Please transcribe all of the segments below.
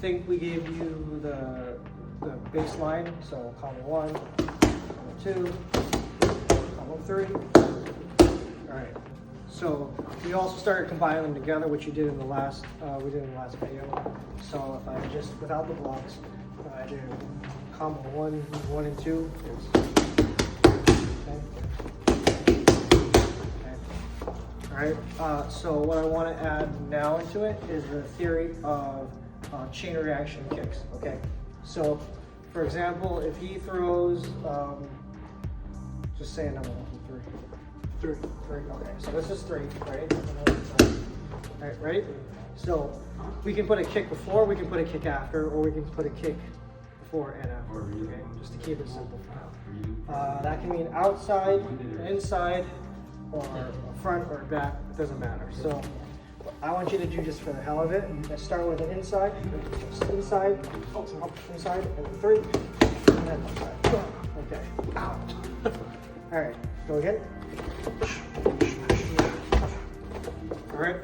think we gave you the baseline, so combo 1, combo 2, combo 3. All right. So we also started combining them together, which you did in the last video. So if I just without the blocks, if I do combo 1 and 2, All right. So what I want to add now into it is the theory of chain reaction kicks. Okay. So, for example, if he throws, just say a number 1, 2, 3. 3. Okay. So this is 3, right? All right. Ready? So we can put a kick before, we can put a kick after, or we can put a kick before and after. Okay. Just to keep it simple for now. That can mean outside, inside, or front or back, it doesn't matter. So what I want you to do, just for the hell of it, let's start with an inside, inside, inside, and 3, and then outside. Okay. Ow. All right, go again. All right,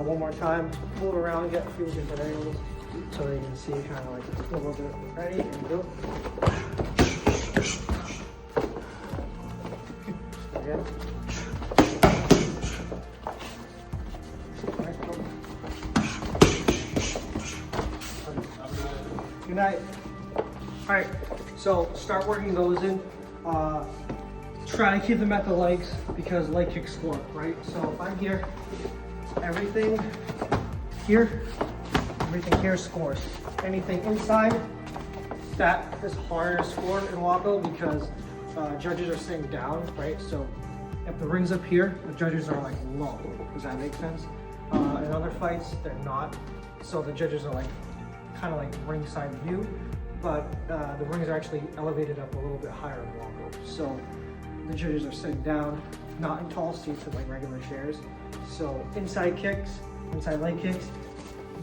one more time. Move around, get a few different angles so you can see kind of like a little bit. Ready, and go. Again. Good night. All right, so start working those in. Try to keep them at the legs because leg kicks score, right? So if I'm here, everything here scores. Anything inside, that is harder to score in Waco because judges are sitting down, right? So if the ring's up here, the judges are like low. Does that make sense? In other fights, they're not. So the judges are like kind of like ringside view, but the rings are actually elevated up a little bit higher in Waco. So the judges are sitting down, not in tall seats with like regular chairs. So inside kicks, inside leg kicks.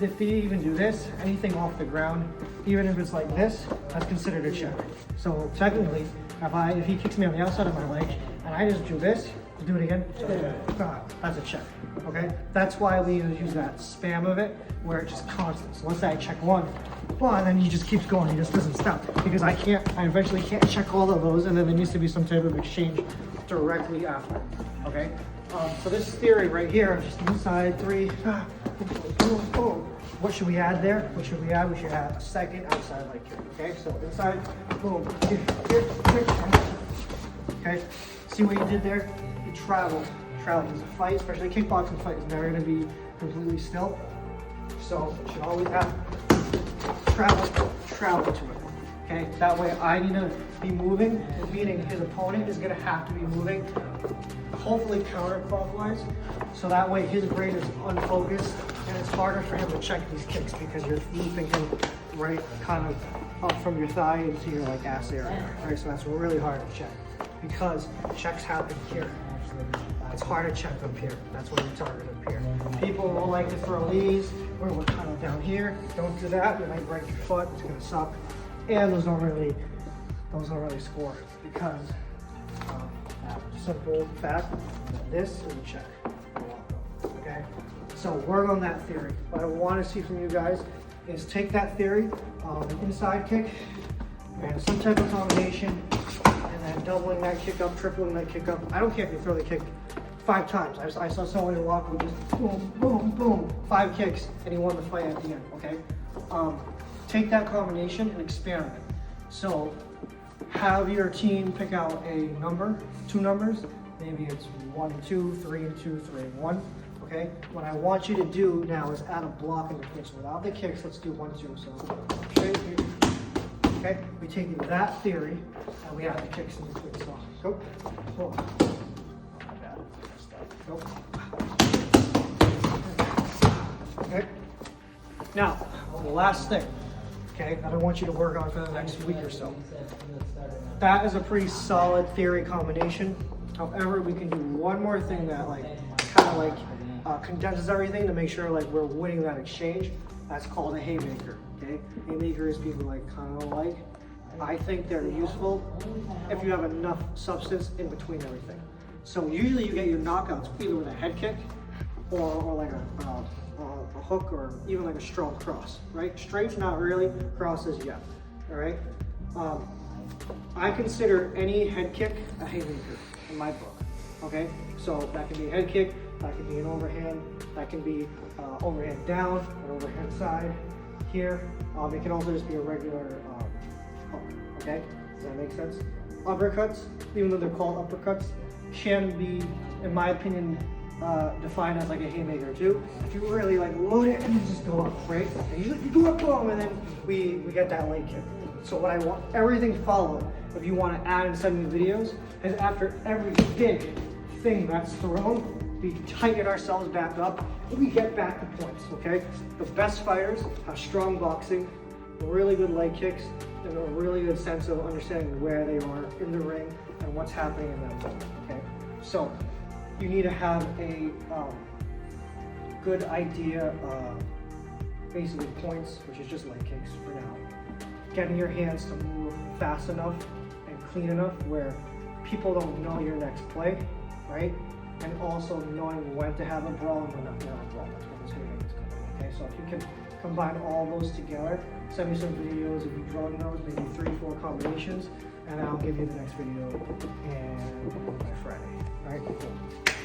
If they even do this, anything off the ground, even if it's like this, that's considered a check. So technically, if he kicks me on the outside of my leg and I just do this, do it again, that's a check, okay? That's why we use that spam of it, where it's just constant. So let's say I check one, and then he just keeps going, he just doesn't stop. Because I eventually can't check all of those, and then there needs to be some type of exchange directly after, okay? So this theory right here, just inside 3, boom, boom. What should we add there? What should we add? We should add a second outside leg kick, okay? So inside, boom, here, okay? See what you did there? You traveled. Because a fight, especially a kickboxing fight, is never going to be completely still. So you should always have travel to it. Okay, that way I need to be moving, meaning his opponent is going to have to be moving, hopefully counterclockwise, so that way his brain is unfocused and it's harder for him to check these kicks because you're looping him right kind of up from your thigh into your like ass area. Right, so that's really hard to check because checks happen here. It's hard to check up here. That's what we target up here. People will like to throw these or we're kind of down here. Don't do that. You might break your foot. It's going to suck. And those don't really score because simple fact that this is a check. Okay, so work on that theory. What I want to see from you guys is take that theory, an inside kick, and some type of combination, and then doubling that kick up, tripling that kick up. I don't care if you throw the kick 5 times. I saw someone in Walk with just boom, boom, boom, 5 kicks, and he won the fight at the end. Okay. Take that combination and expand it. So have your team pick out a number, 2 numbers. Maybe it's 1 and 2, 3 and 2, 3 and 1. Okay. What I want you to do now is add a block in between. So without the kicks, let's do 1, 2. So straight here. Okay. We take that theory and we add the kicks in between. So go. Oh. Not bad. Go. Okay. Now the last thing. Okay, that I want you to work on for the next week or so. That is a pretty solid theory combination. However, we can do one more thing that condenses everything to make sure like we're winning that exchange. That's called a haymaker. Okay, haymakers people kind of like. I think they're useful if you have enough substance in between everything. So usually you get your knockouts either with a head kick or like a hook or even like a strong cross, right? Straight's not really, cross is yeah, all right? I consider any head kick a haymaker in my book, okay? So that can be a head kick, that can be an overhand, that can be overhand down, an overhand side here. It can also just be a regular hook, okay? Does that make sense? Uppercuts, even though they're called uppercuts, can be, in my opinion, defined as like a haymaker too. If you really like load it and you just go up, right? And you go up, boom, and then we get that leg kick. So what I want everything follow, if you want to add and send me videos, is after every big thing that's thrown, we tighten ourselves back up and we get back to points, okay? The best fighters have strong boxing, really good leg kicks, and a really good sense of understanding where they are in the ring and what's happening in that moment, okay? So you need to have a good idea of basically points, which is just leg kicks for now. Getting your hands to move fast enough and clean enough where people don't know your next play, right? And also knowing when to have a brawl and when not to have a brawl. That's when this haymaker's coming, okay? So if you can combine all those together, send me some videos of you drawing those, maybe 3-4 combinations, and I'll give you the next video and by Friday. All right, cool.